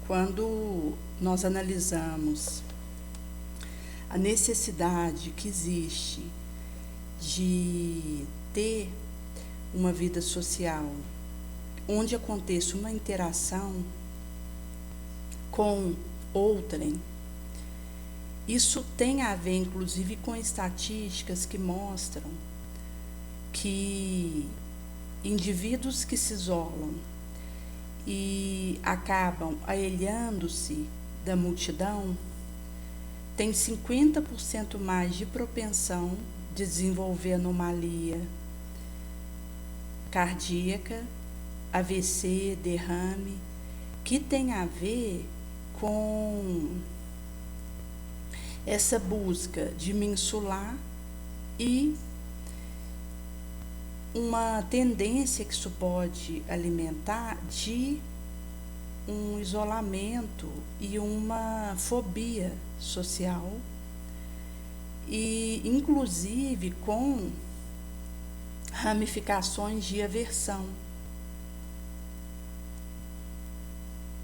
Quando nós analisamos a necessidade que existe de ter uma vida social onde aconteça uma interação com outrem, isso tem a ver, inclusive, com estatísticas que mostram que indivíduos que se isolam e acabam alienando-se da multidão têm 50% mais de propensão de desenvolver anomalia cardíaca, AVC, derrame, que tem a ver com essa busca de me insular e uma tendência que isso pode alimentar de um isolamento e uma fobia social, e inclusive com ramificações de aversão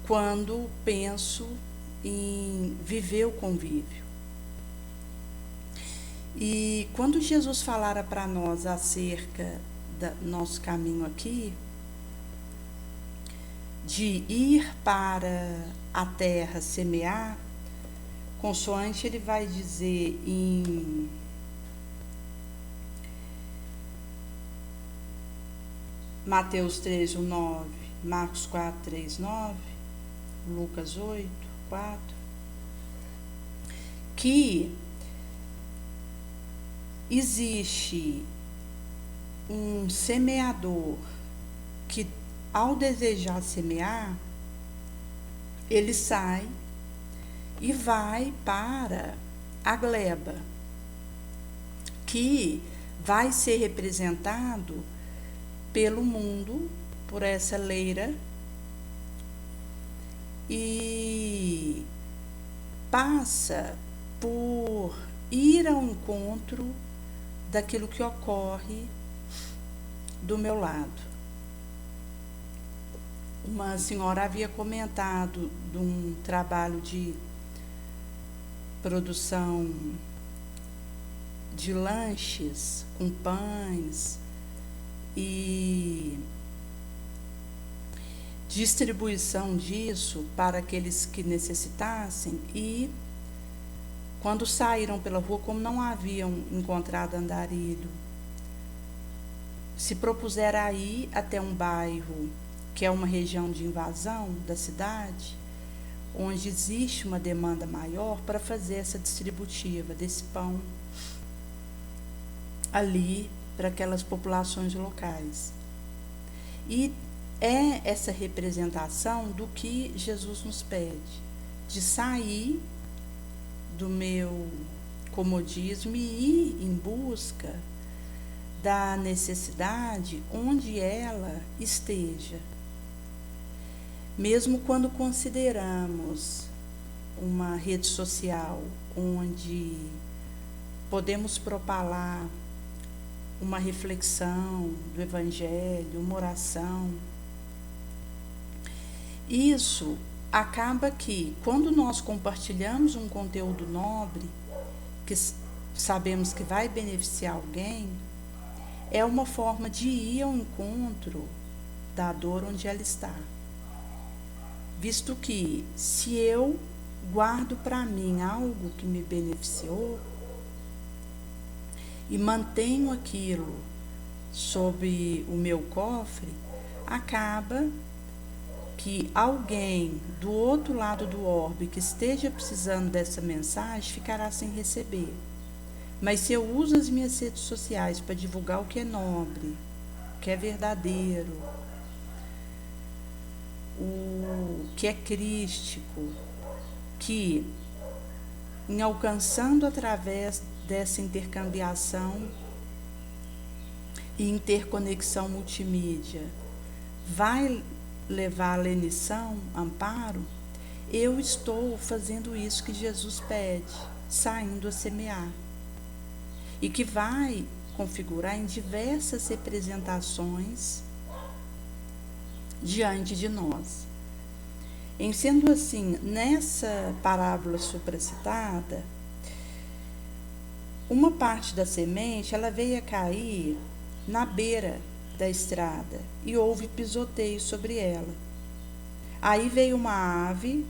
quando penso em viver o convívio. E quando Jesus falara para nós acerca do nosso caminho aqui, de ir para a terra semear, consoante ele vai dizer em Mateus 3, 9, Marcos 4, 3, 9, Lucas 8, 4, que existe um semeador que, ao desejar semear, ele sai e vai para a gleba, que vai ser representado pelo mundo, por essa leira, e passa por ir ao encontro daquilo que ocorre do meu lado. Uma senhora havia comentado de um trabalho de produção de lanches com pães e distribuição disso para aqueles que necessitassem, e quando saíram pela rua, como não haviam encontrado andarilho, se propuseram a ir até um bairro que é uma região de invasão da cidade, onde existe uma demanda maior, para fazer essa distributiva desse pão ali para aquelas populações locais. E é essa representação do que Jesus nos pede, de sair do meu comodismo e ir em busca da necessidade onde ela esteja. Mesmo quando consideramos uma rede social onde podemos propalar uma reflexão do Evangelho, uma oração, isso acaba que, quando nós compartilhamos um conteúdo nobre, que sabemos que vai beneficiar alguém, é uma forma de ir ao encontro da dor onde ela está. Visto que, se eu guardo para mim algo que me beneficiou e mantenho aquilo sob o meu cofre, acaba que alguém do outro lado do orbe que esteja precisando dessa mensagem ficará sem receber. Mas se eu uso as minhas redes sociais para divulgar o que é nobre, o que é verdadeiro, o que é crístico, que, em alcançando através dessa intercambiação e interconexão multimídia, vai levar a lenição, amparo, eu estou fazendo isso que Jesus pede, saindo a semear, e que vai configurar em diversas representações diante de nós. Em sendo assim, nessa parábola supracitada, uma parte da semente ela veio a cair na beira da estrada e houve pisoteio sobre ela. Aí veio uma ave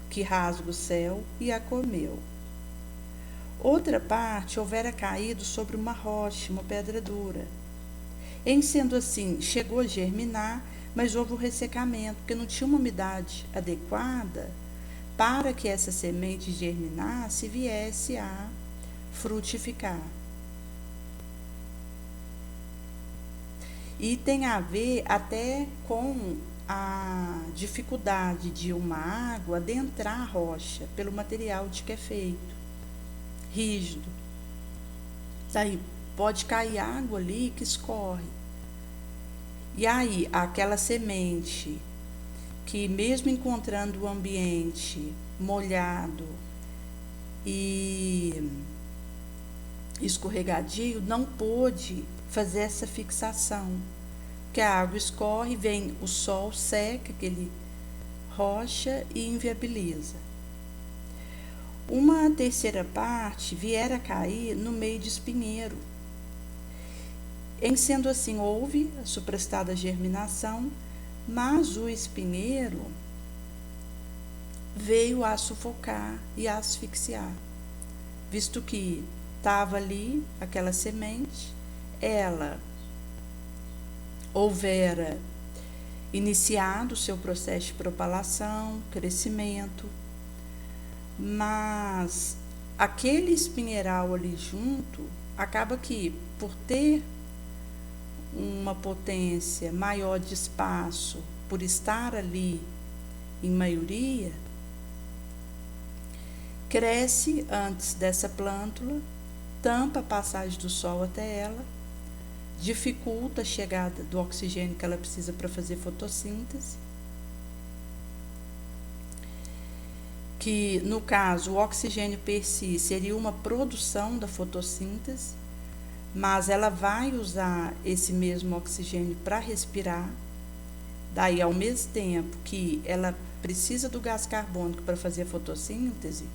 que rasga o céu e a comeu. Outra parte houvera caído sobre uma rocha, uma pedra dura. Em sendo assim, chegou a germinar, mas houve um ressecamento, porque não tinha uma umidade adequada para que essa semente germinasse e viesse a frutificar. E tem a ver até com a dificuldade de uma água adentrar a rocha pelo material de que é feito, rígido. Daí pode cair água ali que escorre. E aí aquela semente que mesmo encontrando o ambiente molhado e escorregadio, não pôde fazer essa fixação, que a água escorre, vem o sol, seca aquele rocha e inviabiliza. Uma terceira parte viera a cair no meio de espinheiro. Em sendo assim, houve a suprastada germinação, mas o espinheiro veio a sufocar e a asfixiar, visto que estava ali aquela semente, ela houvera iniciado o seu processo de propalação, crescimento, mas aquele espinheiral ali junto, acaba que, por ter uma potência maior de espaço, por estar ali em maioria, cresce antes dessa plântula, tampa a passagem do sol até ela, dificulta a chegada do oxigênio que ela precisa para fazer fotossíntese, que no caso o oxigênio per si seria uma produção da fotossíntese, mas ela vai usar esse mesmo oxigênio para respirar. Daí, ao mesmo tempo que ela precisa do gás carbônico para fazer a fotossíntese,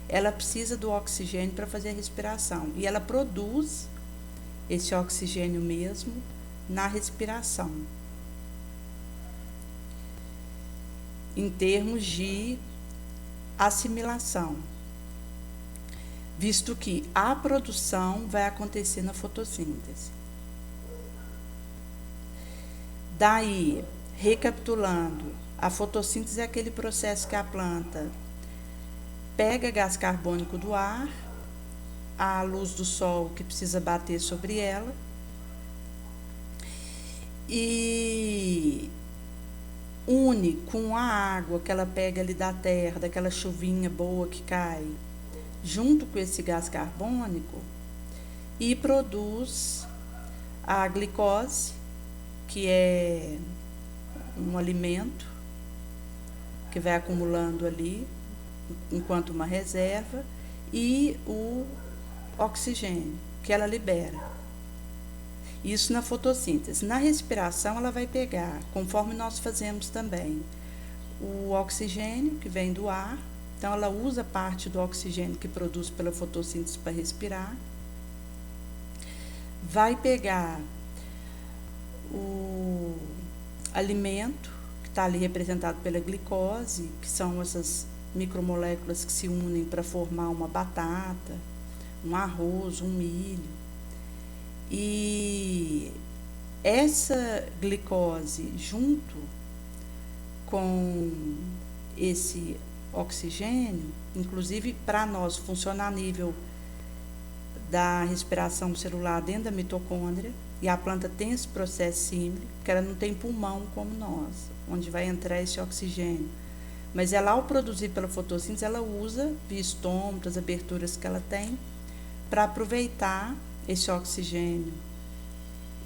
ela precisa do oxigênio para fazer a respiração. E ela produz esse oxigênio mesmo na respiração, em termos de assimilação, visto que a produção vai acontecer na fotossíntese. Daí, recapitulando, a fotossíntese é aquele processo que a planta pega gás carbônico do ar, a luz do sol que precisa bater sobre ela, e une com a água que ela pega ali da terra, daquela chuvinha boa que cai, junto com esse gás carbônico, e produz a glicose, que é um alimento que vai acumulando ali enquanto uma reserva, e o oxigênio que ela libera. Isso na fotossíntese. Na respiração ela vai pegar, conforme nós fazemos também, o oxigênio que vem do ar. Então ela usa parte do oxigênio que produz pela fotossíntese para respirar. Vai pegar o alimento que está ali representado pela glicose, que são essas micromoléculas que se unem para formar uma batata, um arroz, um milho. E essa glicose, junto com esse oxigênio, inclusive para nós funciona a nível da respiração celular dentro da mitocôndria, e a planta tem esse processo simples, porque ela não tem pulmão como nós, onde vai entrar esse oxigênio. Mas ela, ao produzir pela fotossíntese, ela usa via estômago, as aberturas que ela tem, para aproveitar esse oxigênio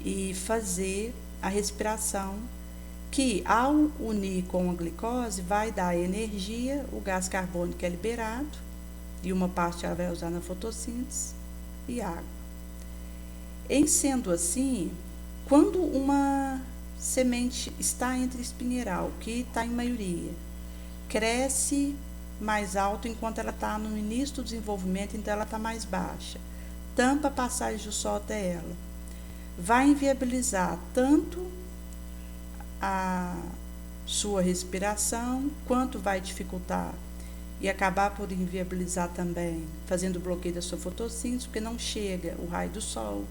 e fazer a respiração, que ao unir com a glicose vai dar energia, o gás carbônico é liberado, e uma parte ela vai usar na fotossíntese, e água. Em sendo assim, quando uma semente está entre espinheiral, que está em maioria, cresce mais alto enquanto ela está no início do desenvolvimento, então ela está mais baixa. Tampa a passagem do sol até ela. Vai inviabilizar tanto a sua respiração, quanto vai dificultar e acabar por inviabilizar também, fazendo bloqueio da sua fotossíntese, porque não chega o raio do sol.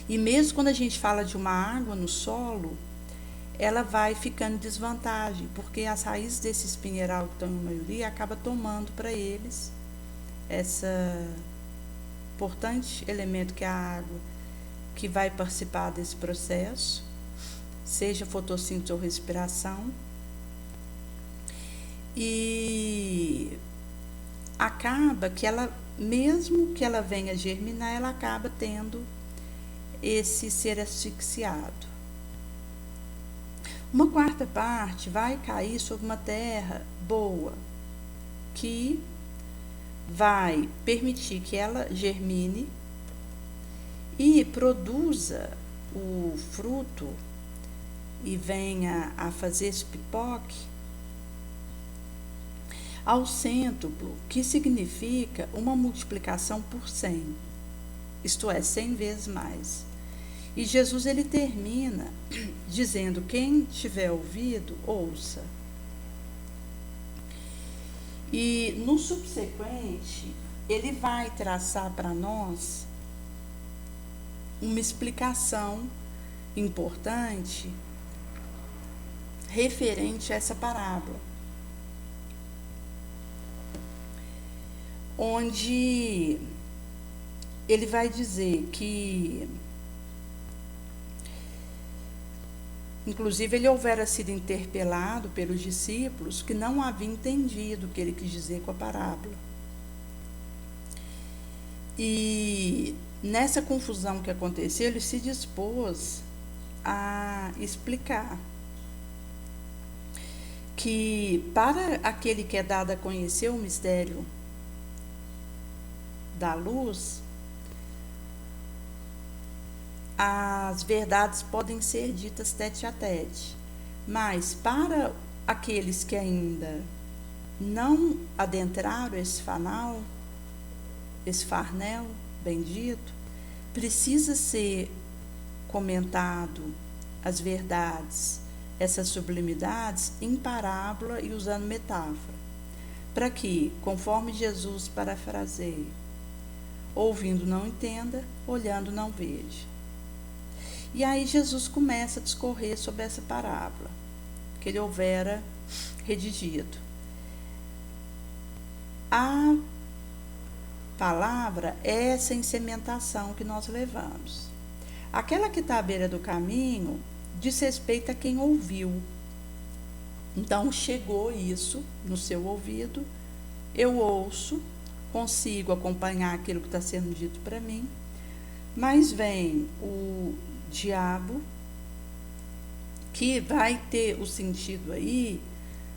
E mesmo quando a gente fala de uma água no solo, ela vai ficando em desvantagem, porque as raízes desse espinheiral que estão em maioria acaba tomando para eles esse importante elemento que é a água, que vai participar desse processo, seja fotossíntese ou respiração, e acaba que ela, mesmo que ela venha germinar, ela acaba tendo esse ser asfixiado. Uma quarta parte vai cair sobre uma terra boa, que vai permitir que ela germine e produza o fruto e venha a fazer esse pipoque ao cêntuplo, que significa uma multiplicação por 100, isto é, 100 vezes mais. E Jesus, ele termina dizendo: quem tiver ouvido, ouça. E no subsequente, ele vai traçar para nós uma explicação importante referente a essa parábola, onde ele vai dizer que, inclusive, ele houvera sido interpelado pelos discípulos que não haviam entendido o que ele quis dizer com a parábola. E nessa confusão que aconteceu, ele se dispôs a explicar que, para aquele que é dado a conhecer o mistério da luz, as verdades podem ser ditas tete a tete, mas para aqueles que ainda não adentraram esse farnel bendito, precisa ser comentado as verdades, essas sublimidades, em parábola e usando metáfora, para que, conforme Jesus parafraseia, ouvindo não entenda, olhando não veja. E aí Jesus começa a discorrer sobre essa parábola que ele houvera redigido. A palavra é essa insementação que nós levamos. Aquela que está à beira do caminho diz respeito a quem ouviu. Então chegou isso no seu ouvido, eu ouço, consigo acompanhar aquilo que está sendo dito para mim, mas vem o diabo, que vai ter o sentido aí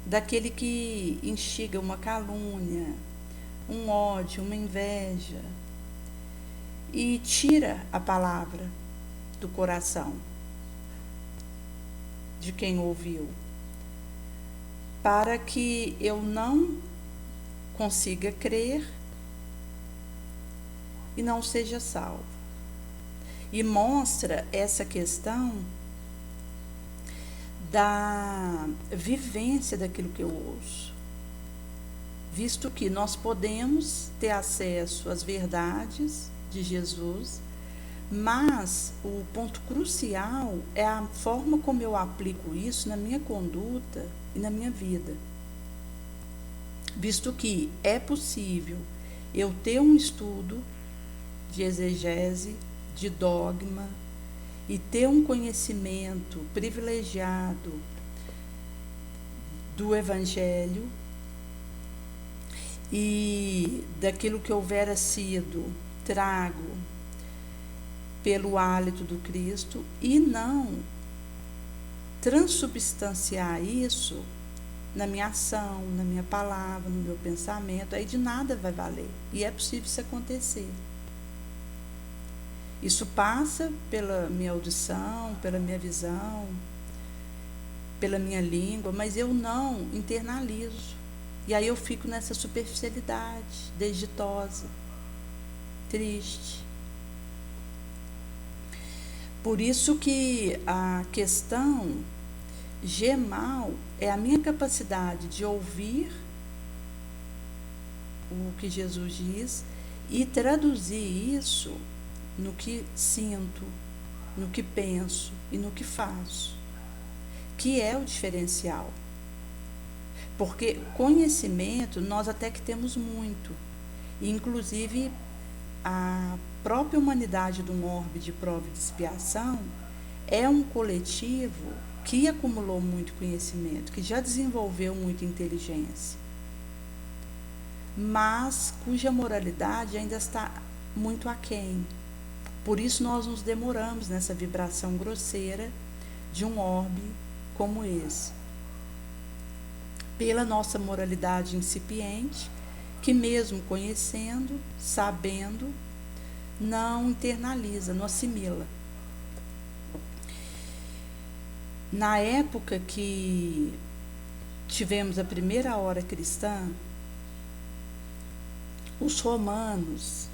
daquele que instiga uma calúnia, um ódio, uma inveja, e tira a palavra do coração de quem ouviu, para que eu não consiga crer e não seja salvo. E mostra essa questão da vivência daquilo que eu ouço, visto que nós podemos ter acesso às verdades de Jesus, mas o ponto crucial é a forma como eu aplico isso na minha conduta e na minha vida, visto que é possível eu ter um estudo de exegese, de dogma, e ter um conhecimento privilegiado do Evangelho e daquilo que houvera sido trago pelo hálito do Cristo, e não transubstanciar isso na minha ação, na minha palavra, no meu pensamento, aí de nada vai valer. E é possível isso acontecer. Isso passa pela minha audição, pela minha visão, pela minha língua, mas eu não internalizo. E aí eu fico nessa superficialidade, desditosa, triste. Por isso que a questão gemal é a minha capacidade de ouvir o que Jesus diz e traduzir isso no que sinto, no que penso e no que faço, que é o diferencial. Porque conhecimento nós até que temos muito, e inclusive a própria humanidade de um orbe de prova e de expiação é um coletivo que acumulou muito conhecimento, que já desenvolveu muita inteligência, mas cuja moralidade ainda está muito aquém. Por isso nós nos demoramos nessa vibração grosseira de um orbe como esse. Pela nossa moralidade incipiente, que mesmo conhecendo, sabendo, não internaliza, não assimila. Na época que tivemos a primeira hora cristã, os romanos,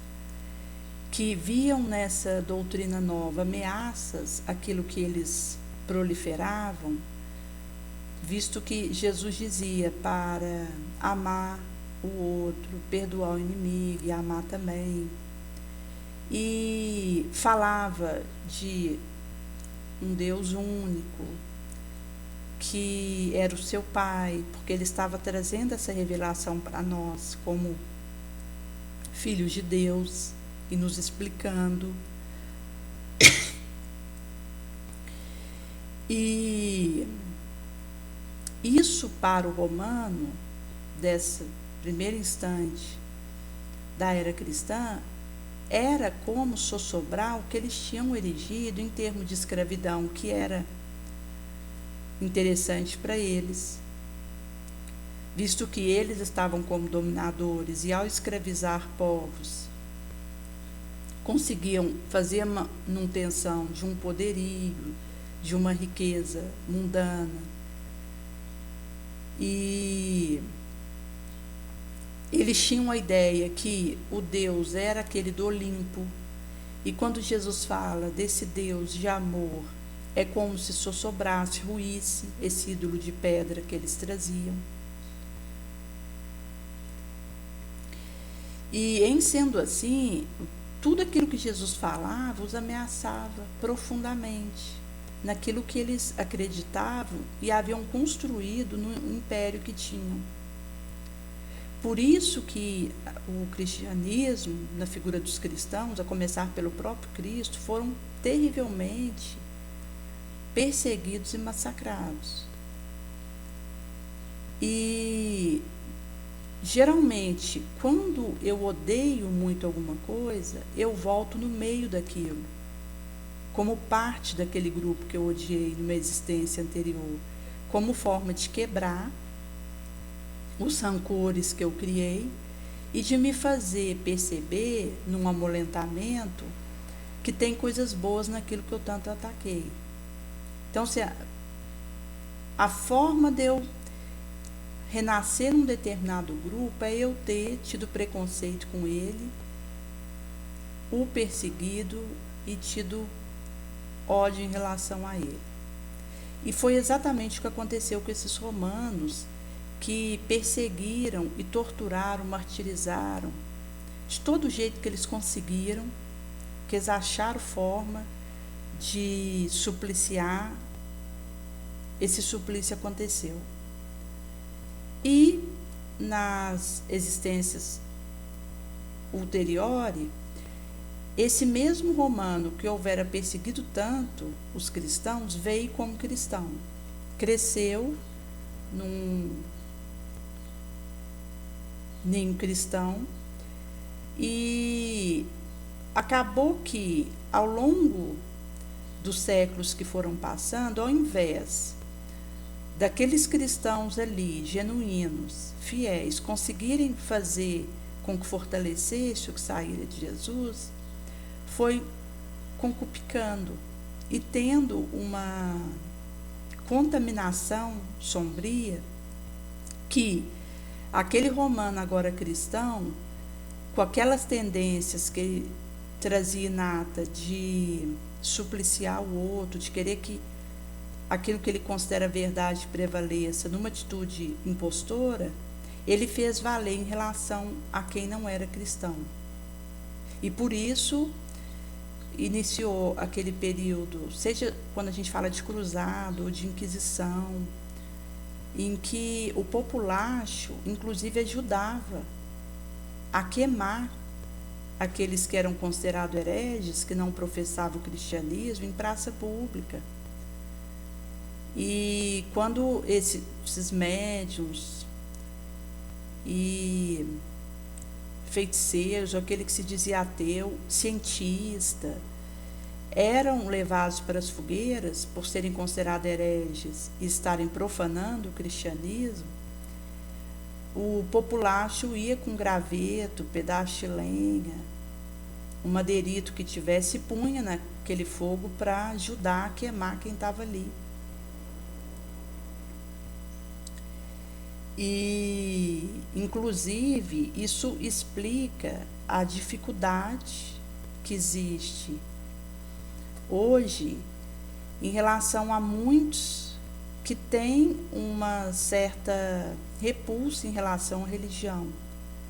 que viam nessa doutrina nova ameaças àquilo que eles proliferavam, visto que Jesus dizia para amar o outro, perdoar o inimigo e amar também, e falava de um Deus único, que era o seu Pai, porque ele estava trazendo essa revelação para nós como filhos de Deus e nos explicando. E isso para o romano, desse primeiro instante da era cristã, era como sossobrar o que eles tinham erigido em termos de escravidão, que era interessante para eles, visto que eles estavam como dominadores e ao escravizar povos conseguiam fazer manutenção de um poderio, de uma riqueza mundana. E eles tinham a ideia que o Deus era aquele do Olimpo, e quando Jesus fala desse Deus de amor, é como se sossobrasse, ruísse esse ídolo de pedra que eles traziam. E em sendo assim, tudo aquilo que Jesus falava os ameaçava profundamente naquilo que eles acreditavam e haviam construído no império que tinham. Por isso que o cristianismo, na figura dos cristãos, a começar pelo próprio Cristo, foram terrivelmente perseguidos e massacrados. E geralmente, quando eu odeio muito alguma coisa, eu volto no meio daquilo, como parte daquele grupo que eu odiei numa existência anterior, como forma de quebrar os rancores que eu criei e de me fazer perceber, num amolentamento, que tem coisas boas naquilo que eu tanto ataquei. Então, se a forma de eu renascer num determinado grupo é eu ter tido preconceito com ele, o perseguido e tido ódio em relação a ele. E foi exatamente o que aconteceu com esses romanos, que perseguiram e torturaram, martirizaram, de todo jeito que eles conseguiram, que eles acharam forma de supliciar. Esse suplício aconteceu. E nas existências ulteriores, esse mesmo romano que houvera perseguido tanto os cristãos, veio como cristão, cresceu num ninho cristão e acabou que, ao longo dos séculos que foram passando, ao invés daqueles cristãos ali, genuínos, fiéis, conseguirem fazer com que fortalecesse o que saíra de Jesus, foi concupicando e tendo uma contaminação sombria que aquele romano agora cristão, com aquelas tendências que ele trazia inata de supliciar o outro, de querer que aquilo que ele considera verdade prevaleça numa atitude impostora, ele fez valer em relação a quem não era cristão. E por isso iniciou aquele período, seja quando a gente fala de cruzado ou de inquisição, em que o populacho, inclusive, ajudava a queimar aqueles que eram considerados hereges, que não professavam o cristianismo, em praça pública. E quando esses médiuns e feiticeiros, aquele que se dizia ateu, cientista, eram levados para as fogueiras por serem considerados hereges e estarem profanando o cristianismo, o populacho ia com graveto, pedaço de lenha, um madeirito que tivesse, e punha naquele fogo para ajudar a queimar quem estava ali. E, inclusive, isso explica a dificuldade que existe hoje em relação a muitos que têm uma certa repulsa em relação à religião.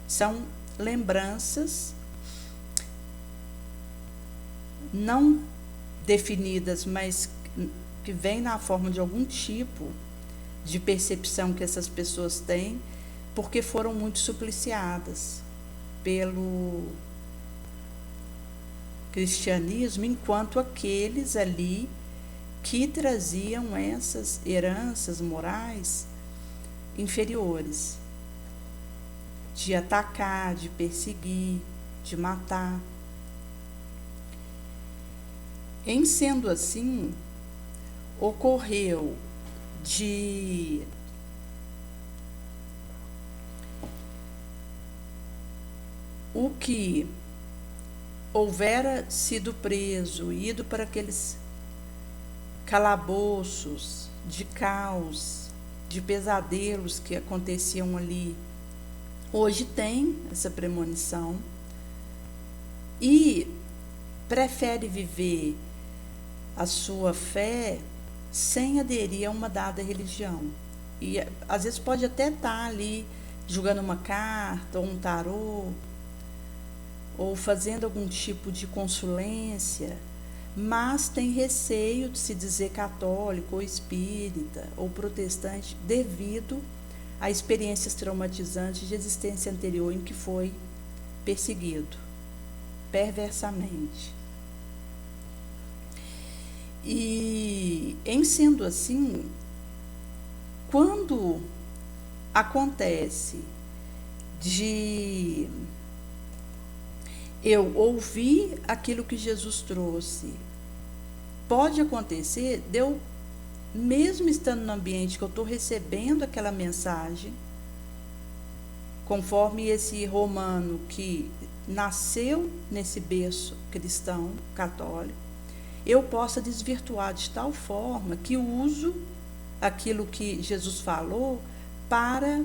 São lembranças não definidas, mas que vêm na forma de algum tipo de percepção que essas pessoas têm, porque foram muito supliciadas pelo cristianismo, enquanto aqueles ali que traziam essas heranças morais inferiores, de atacar, de perseguir, de matar. Em sendo assim, ocorreu de o que houvera sido preso, ido para aqueles calabouços de caos, de pesadelos que aconteciam ali, hoje tem essa premonição e prefere viver a sua fé sem aderir a uma dada religião. E às vezes pode até estar ali jogando uma carta ou um tarô, ou fazendo algum tipo de consulência, mas tem receio de se dizer católico ou espírita ou protestante devido a experiências traumatizantes de existência anterior em que foi perseguido perversamente. E, em sendo assim, quando acontece de eu ouvir aquilo que Jesus trouxe, pode acontecer de eu, mesmo estando no ambiente que eu estou recebendo aquela mensagem, conforme esse romano que nasceu nesse berço cristão, católico, eu possa desvirtuar de tal forma que uso aquilo que Jesus falou para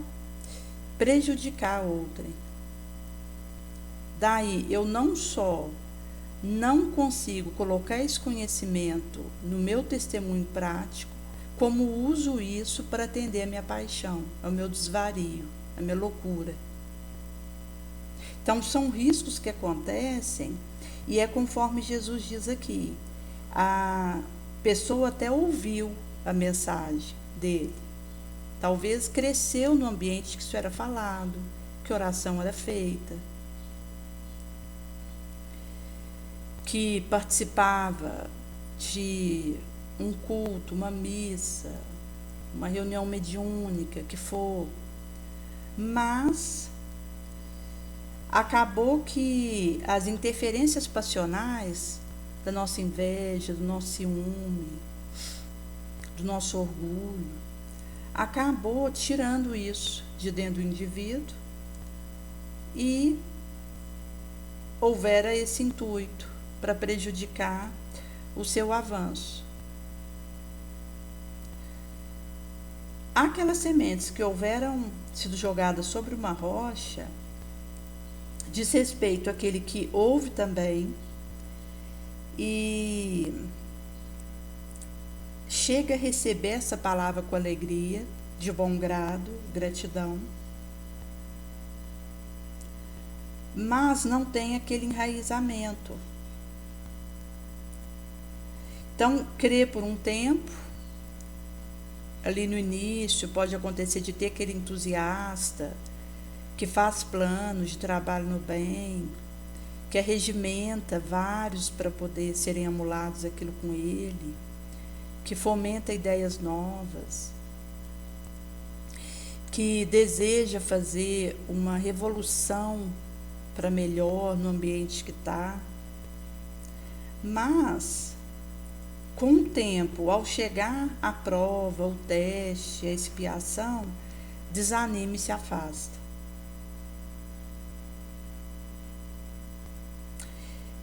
prejudicar outrem. Daí, eu não só não consigo colocar esse conhecimento no meu testemunho prático, como uso isso para atender a minha paixão, ao meu desvario, a minha loucura. Então, são riscos que acontecem, e é conforme Jesus diz aqui. A pessoa até ouviu a mensagem dele, talvez cresceu no ambiente que isso era falado, que oração era feita, que participava de um culto, uma missa, uma reunião mediúnica, que for, mas acabou que as interferências passionais da nossa inveja, do nosso ciúme, do nosso orgulho, acabou tirando isso de dentro do indivíduo e houvera esse intuito para prejudicar o seu avanço. aquelas sementes que houveram sido jogadas sobre uma rocha, diz respeito àquele que ouve também e chega a receber essa palavra com alegria, de bom grado, gratidão, mas não tem aquele enraizamento. Então, crê por um tempo, ali no início, pode acontecer de ter aquele entusiasta que faz planos de trabalho no bem, que arregimenta vários para poder serem emulados aquilo com ele, que fomenta ideias novas, que deseja fazer uma revolução para melhor no ambiente que está. Mas, com o tempo, ao chegar a prova, o teste, a expiação, desanima e se afasta.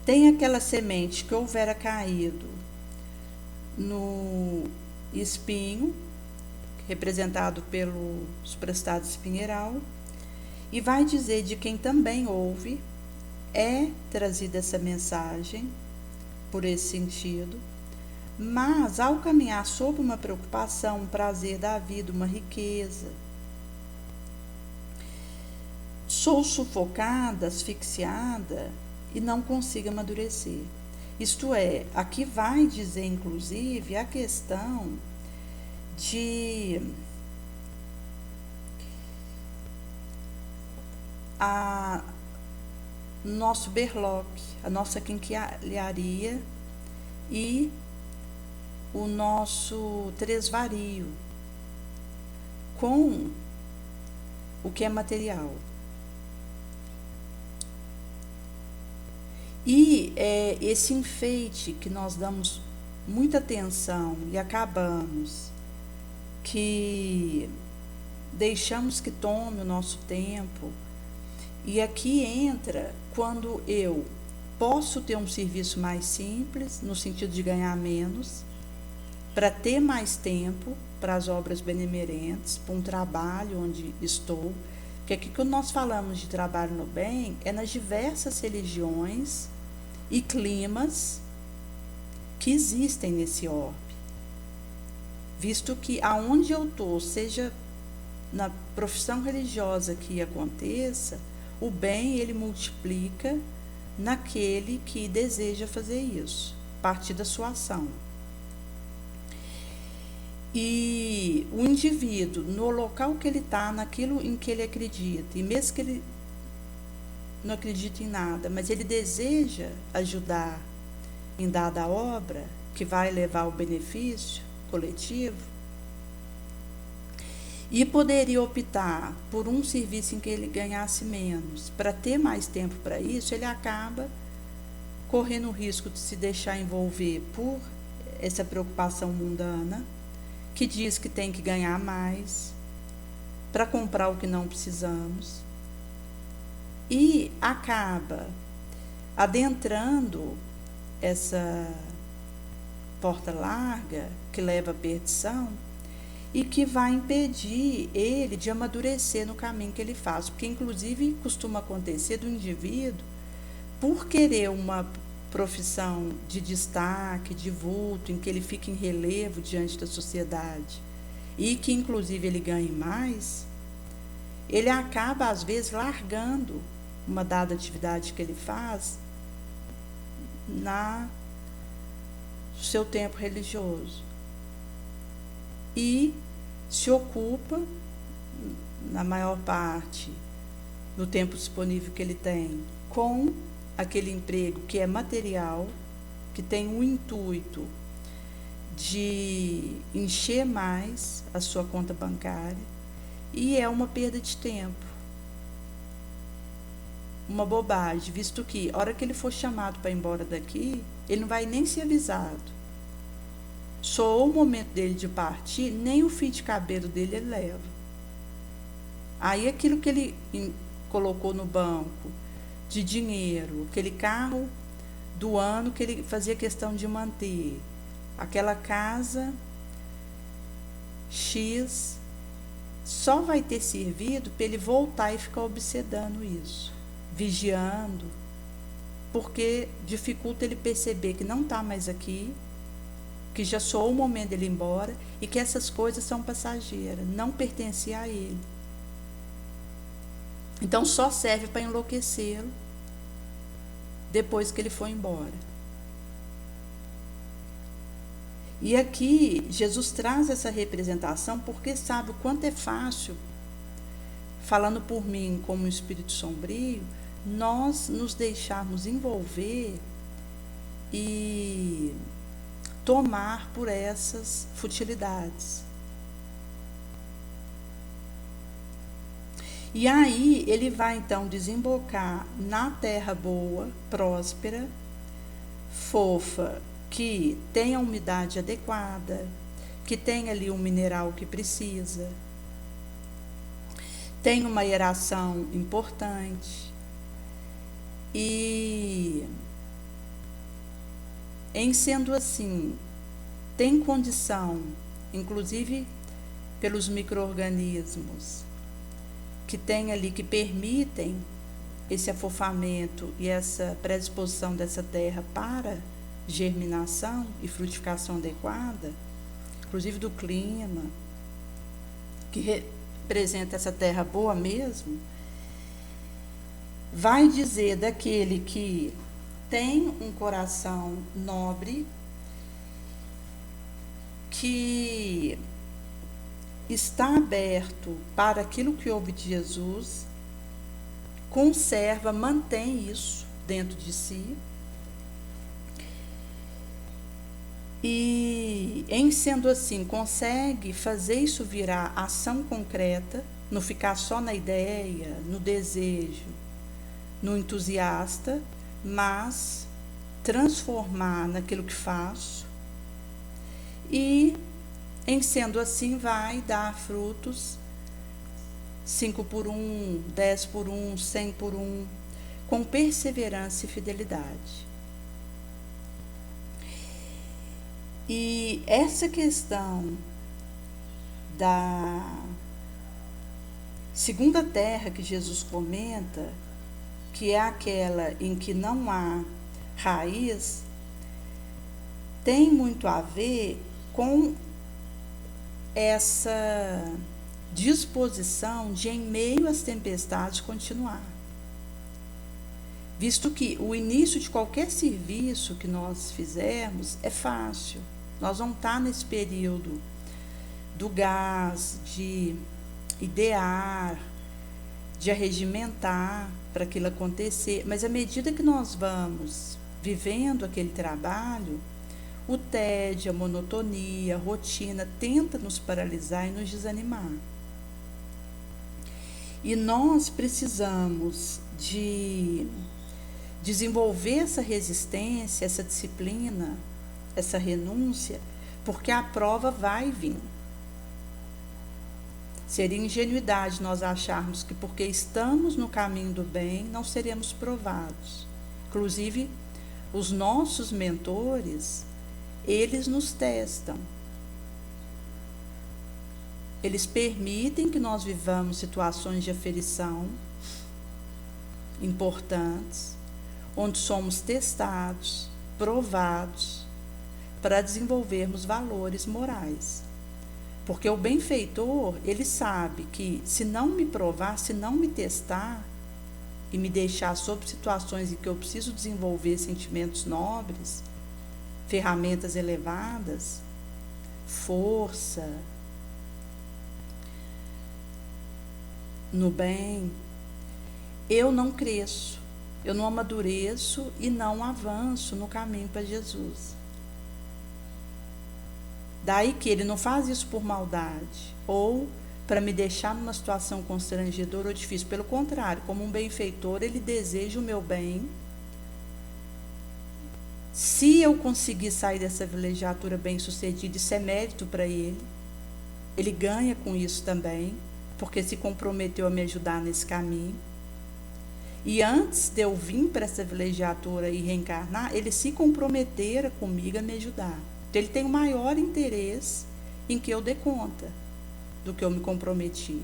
Tem aquela semente que houvera caído no espinho, representado pelo suprastado espinheiral, e vai dizer de quem também ouve, é trazida essa mensagem por esse sentido, mas ao caminhar sob uma preocupação, um prazer da vida, uma riqueza, sou sufocada, asfixiada e não consigo amadurecer. Isto é, aqui vai dizer inclusive a questão de nosso berloque, a nossa quinquilharia e o nosso tresvario com o que é material. E esse enfeite que nós damos muita atenção e acabamos, que deixamos que tome o nosso tempo, e aqui entra quando eu posso ter um serviço mais simples, no sentido de ganhar menos, para ter mais tempo para as obras benemerentes, para um trabalho onde estou. Porque aqui quando nós falamos de trabalho no bem, é nas diversas religiões e climas que existem nesse orbe. Visto que aonde eu estou, seja na profissão religiosa que aconteça, o bem ele multiplica naquele que deseja fazer isso, a partir da sua ação. E o indivíduo, no local que ele está, naquilo em que ele acredita, e mesmo que ele não acredite em nada, mas ele deseja ajudar em dada obra que vai levar ao benefício coletivo, e poderia optar por um serviço em que ele ganhasse menos, para ter mais tempo para isso, ele acaba correndo o risco de se deixar envolver por essa preocupação mundana, que diz que tem que ganhar mais para comprar o que não precisamos, e acaba adentrando essa porta larga que leva à perdição e que vai impedir ele de amadurecer no caminho que ele faz, porque inclusive costuma acontecer do indivíduo, por querer uma profissão de destaque, de vulto, em que ele fica em relevo diante da sociedade e que inclusive ele ganhe mais, ele acaba às vezes largando uma dada atividade que ele faz no seu tempo religioso e se ocupa, na maior parte do tempo disponível que ele tem, com aquele emprego que é material, que tem o intuito de encher mais a sua conta bancária, e é uma perda de tempo, uma bobagem, visto que a hora que ele for chamado para ir embora daqui, ele não vai nem ser avisado. Soou o momento dele de partir, nem o fio de cabelo dele ele leva. Aí aquilo que ele colocou no banco de dinheiro, aquele carro do ano que ele fazia questão de manter, aquela casa X só vai ter servido para ele voltar e ficar obsedando isso, vigiando, porque dificulta ele perceber que não está mais aqui, que já soou o momento dele ir embora e que essas coisas são passageiras, não pertencem a ele. Então só serve para enlouquecê-lo depois que ele foi embora. E aqui Jesus traz essa representação porque sabe o quanto é fácil, falando por mim como um espírito sombrio, nós nos deixarmos envolver e tomar por essas futilidades. E aí ele vai então desembocar na terra boa, próspera, fofa, que tem a umidade adequada, que tem ali um mineral que precisa, tem uma aeração importante e, em sendo assim, tem condição, inclusive pelos micro-organismos que tem ali, que permitem esse afofamento e essa predisposição dessa terra para germinação e frutificação adequada, inclusive do clima, que representa essa terra boa mesmo, vai dizer daquele que tem um coração nobre, que está aberto para aquilo que ouve de Jesus, conserva, mantém isso dentro de si, e, em sendo assim, consegue fazer isso virar ação concreta, não ficar só na ideia, no desejo, no entusiasta, mas transformar naquilo que faço e, em sendo assim, vai dar frutos 5 por 1, 10 por 1, 100 por 1, com perseverança e fidelidade. E essa questão da segunda terra que Jesus comenta, que é aquela em que não há raiz, tem muito a ver com essa disposição de, em meio às tempestades, continuar. Visto que o início de qualquer serviço que nós fizermos é fácil. Nós vamos estar nesse período do gás, de idear, de arregimentar para aquilo acontecer, mas à medida que nós vamos vivendo aquele trabalho, o tédio, a monotonia, a rotina tenta nos paralisar e nos desanimar. E nós precisamos de desenvolver essa resistência, essa disciplina, essa renúncia, porque a prova vai vir. Seria ingenuidade nós acharmos que porque estamos no caminho do bem, não seremos provados. Inclusive, os nossos mentores, eles nos testam. Eles permitem que nós vivamos situações de aferição importantes, onde somos testados, provados, para desenvolvermos valores morais. Porque o benfeitor, ele sabe que se não me provar, se não me testar e me deixar sob situações em que eu preciso desenvolver sentimentos nobres, ferramentas elevadas, força, no bem, eu não cresço, eu não amadureço e não avanço no caminho para Jesus. Daí que ele não faz isso por maldade ou para me deixar numa situação constrangedora ou difícil. Pelo contrário, como um benfeitor, ele deseja o meu bem. Se eu conseguir sair dessa vilegiatura bem-sucedida, isso é mérito para ele. Ele ganha com isso também, porque se comprometeu a me ajudar nesse caminho. E antes de eu vir para essa vilegiatura e reencarnar, ele se comprometera comigo a me ajudar. Então, ele tem o maior interesse em que eu dê conta. do que eu me comprometi.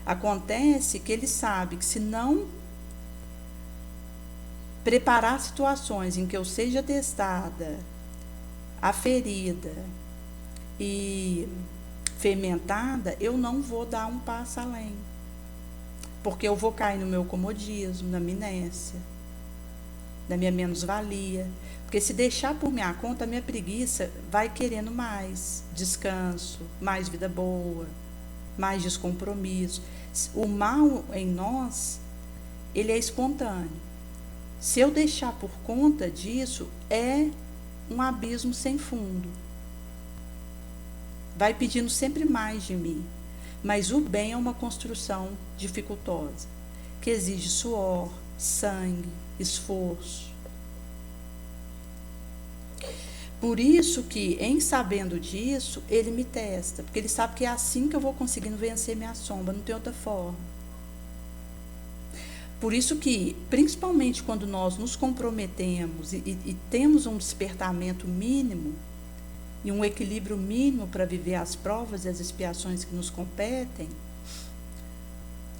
Acontece que ele sabe que se não preparar situações em que eu seja testada, aferida e fermentada, eu não vou dar um passo além. Porque eu vou cair no meu comodismo, na minha inércia, na minha menos-valia. Porque se deixar por minha conta, a minha preguiça vai querendo mais descanso, mais vida boa, mais descompromisso. O mal em nós, ele é espontâneo. Se eu deixar por conta disso, é um abismo sem fundo. Vai pedindo sempre mais de mim. Mas o bem é uma construção dificultosa, que exige suor, sangue, esforço. Por isso que, em sabendo disso, ele me testa, porque ele sabe que é assim que eu vou conseguindo vencer minha sombra, não tem outra forma. Por isso que, principalmente quando nós nos comprometemos e temos um despertamento mínimo e um equilíbrio mínimo para viver as provas e as expiações que nos competem,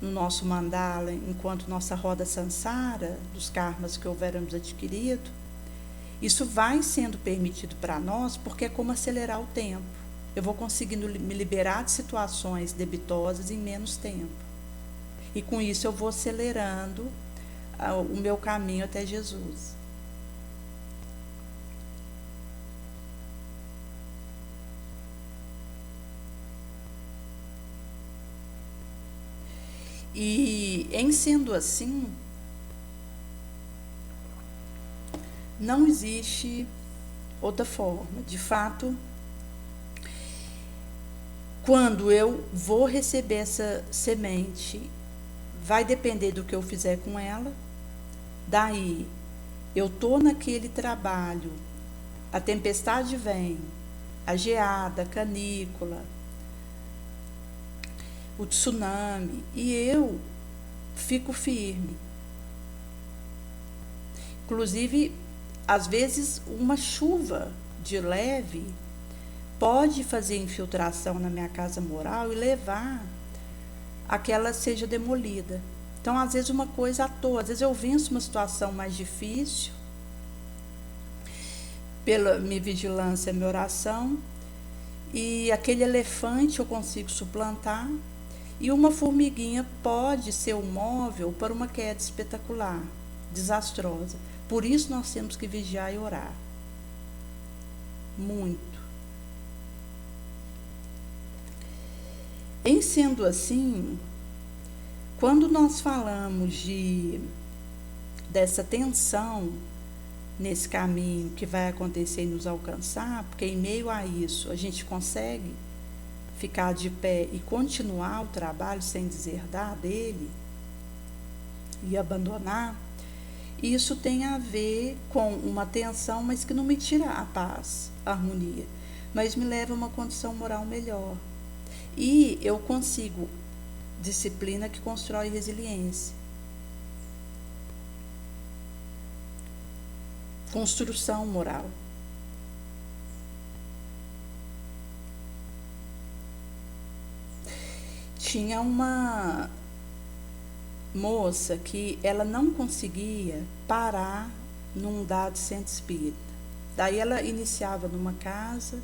no nosso mandala, enquanto nossa roda sansara, dos karmas que houvermos adquirido, isso vai sendo permitido para nós porque é como acelerar o tempo. Eu vou conseguindo me liberar de situações debitosas em menos tempo. E com isso eu vou acelerando o meu caminho até Jesus. E em sendo assim, não existe outra forma. De fato, quando eu vou receber essa semente, vai depender do que eu fizer com ela. Daí, eu estou naquele trabalho, a tempestade vem, a geada, a canícula, o tsunami, e eu fico firme. Inclusive, às vezes, uma chuva de leve pode fazer infiltração na minha casa moral e levar a que ela seja demolida. Então, às vezes, uma coisa à toa, às vezes eu venço uma situação mais difícil pela minha vigilância, minha oração, e aquele elefante eu consigo suplantar, e uma formiguinha pode ser o móvel para uma queda espetacular, desastrosa. Por isso nós temos que vigiar e orar. Muito. Em sendo assim, quando nós falamos dessa tensão nesse caminho que vai acontecer e nos alcançar, porque em meio a isso a gente consegue ficar de pé e continuar o trabalho sem deserdar dele e abandonar, isso tem a ver com uma tensão, mas que não me tira a paz, a harmonia, mas me leva a uma condição moral melhor. E eu consigo disciplina que constrói resiliência. Construção moral. Tinha uma moça que ela não conseguia parar num dado centro espírita. Daí ela iniciava numa casa,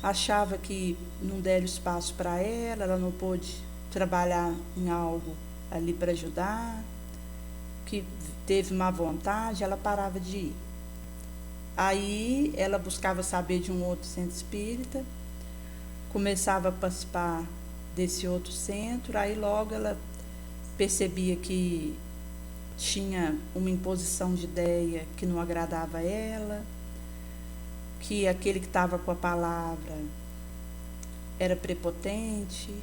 achava que não deram espaço para ela, ela não pôde trabalhar em algo ali para ajudar, que teve má vontade, ela parava de ir. Aí ela buscava saber de um outro centro espírita, começava a participar desse outro centro, aí logo ela percebia que tinha uma imposição de ideia que não agradava a ela, que aquele que estava com a palavra era prepotente,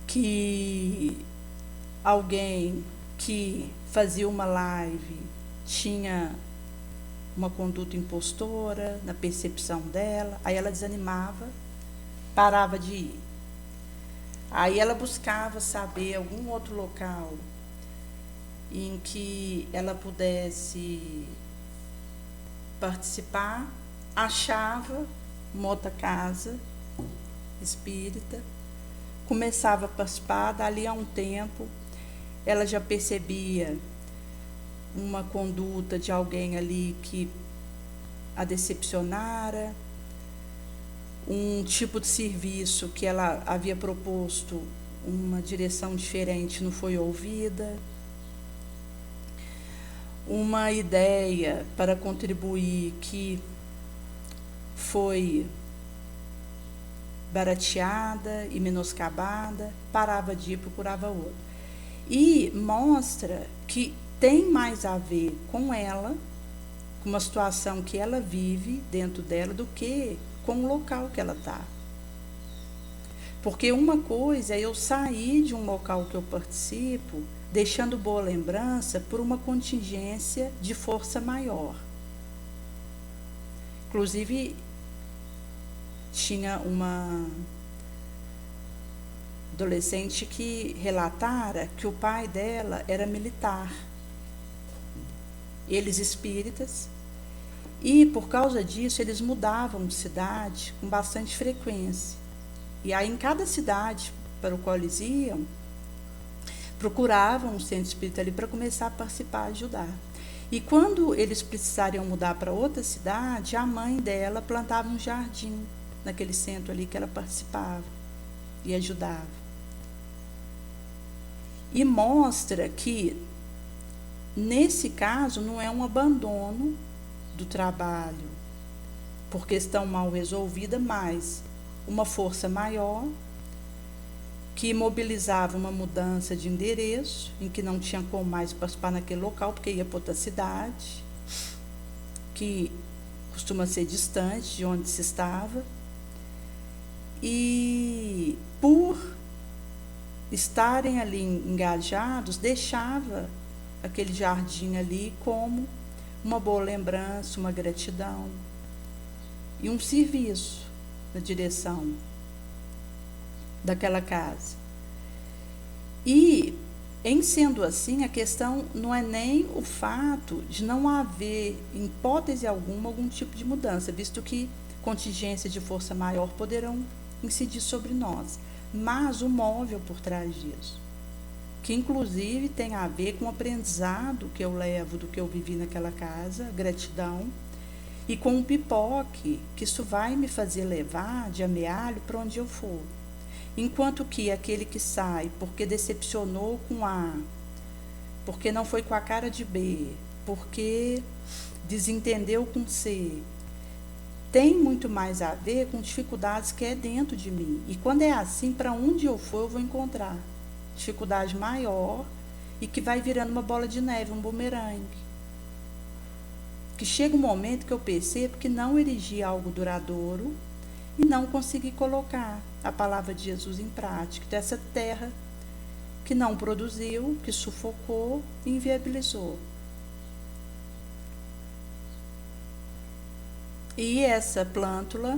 que alguém que fazia uma live tinha uma conduta impostora na percepção dela, aí ela desanimava, parava de ir. Aí ela buscava saber algum outro local em que ela pudesse participar, achava uma outra casa espírita, começava a participar, dali a um tempo ela já percebia uma conduta de alguém ali que a decepcionara, um tipo de serviço que ela havia proposto, uma direção diferente, não foi ouvida, uma ideia para contribuir que foi barateada e menoscabada, parava de ir, procurava outro. E mostra que tem mais a ver com ela, com uma situação que ela vive dentro dela, do que com o local que ela está. Porque uma coisa é eu sair de um local que eu participo, deixando boa lembrança por uma contingência de força maior. Inclusive, tinha uma adolescente que relatara que o pai dela era militar, eles espíritas, e por causa disso eles mudavam de cidade com bastante frequência. E aí em cada cidade para o qual eles iam, procuravam um centro espírita ali para começar a participar, ajudar. E quando eles precisariam mudar para outra cidade, a mãe dela plantava um jardim naquele centro ali que ela participava e ajudava. E mostra que, nesse caso, não é um abandono do trabalho por questão mal resolvida, mas uma força maior que mobilizava uma mudança de endereço, em que não tinha como mais participar naquele local, porque ia para outra cidade, que costuma ser distante de onde se estava, e por estarem ali engajados, deixava aquele jardim ali como uma boa lembrança, uma gratidão e um serviço na direção daquela casa. E, em sendo assim, a questão não é nem o fato de não haver, em hipótese alguma, algum tipo de mudança, visto que contingências de força maior poderão incidir sobre nós, mas o móvel por trás disso, que inclusive tem a ver com o aprendizado que eu levo do que eu vivi naquela casa, gratidão, e com o pipoque, que isso vai me fazer levar de amealho para onde eu for. Enquanto que aquele que sai porque decepcionou com A, porque não foi com a cara de B, porque desentendeu com C, tem muito mais a ver com dificuldades que é dentro de mim. E quando é assim, para onde eu for, eu vou encontrar dificuldade maior e que vai virando uma bola de neve, um bumerangue. Que chega um momento que eu percebo que não erigi algo duradouro e não consegui colocar a palavra de Jesus em prática. Dessa terra que não produziu, que sufocou e inviabilizou. E essa plântula,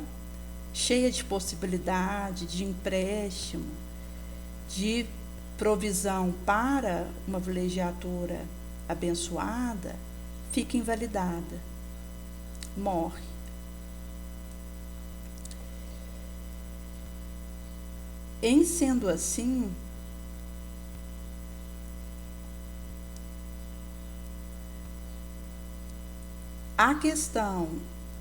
cheia de possibilidade, de empréstimo, de provisão para uma vilegiatura abençoada, fica invalidada, morre. Em sendo assim, a questão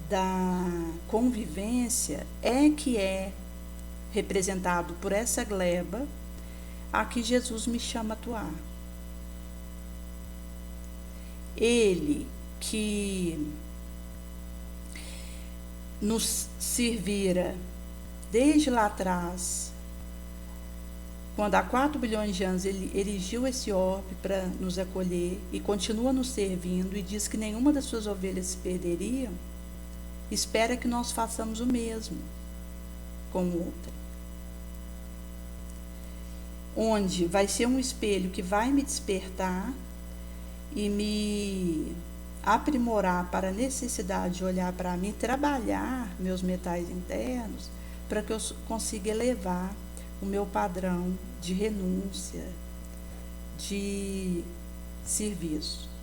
da convivência é que é representado por essa gleba a que Jesus me chama a atuar. Ele que nos servira desde lá atrás, quando há 4 bilhões de anos ele erigiu esse orbe para nos acolher e continua nos servindo e diz que nenhuma das suas ovelhas se perderiam, espera que nós façamos o mesmo com outra. Onde vai ser um espelho que vai me despertar e me aprimorar para a necessidade de olhar para mim, trabalhar meus metais internos, para que eu consiga elevar o meu padrão de renúncia, de serviço.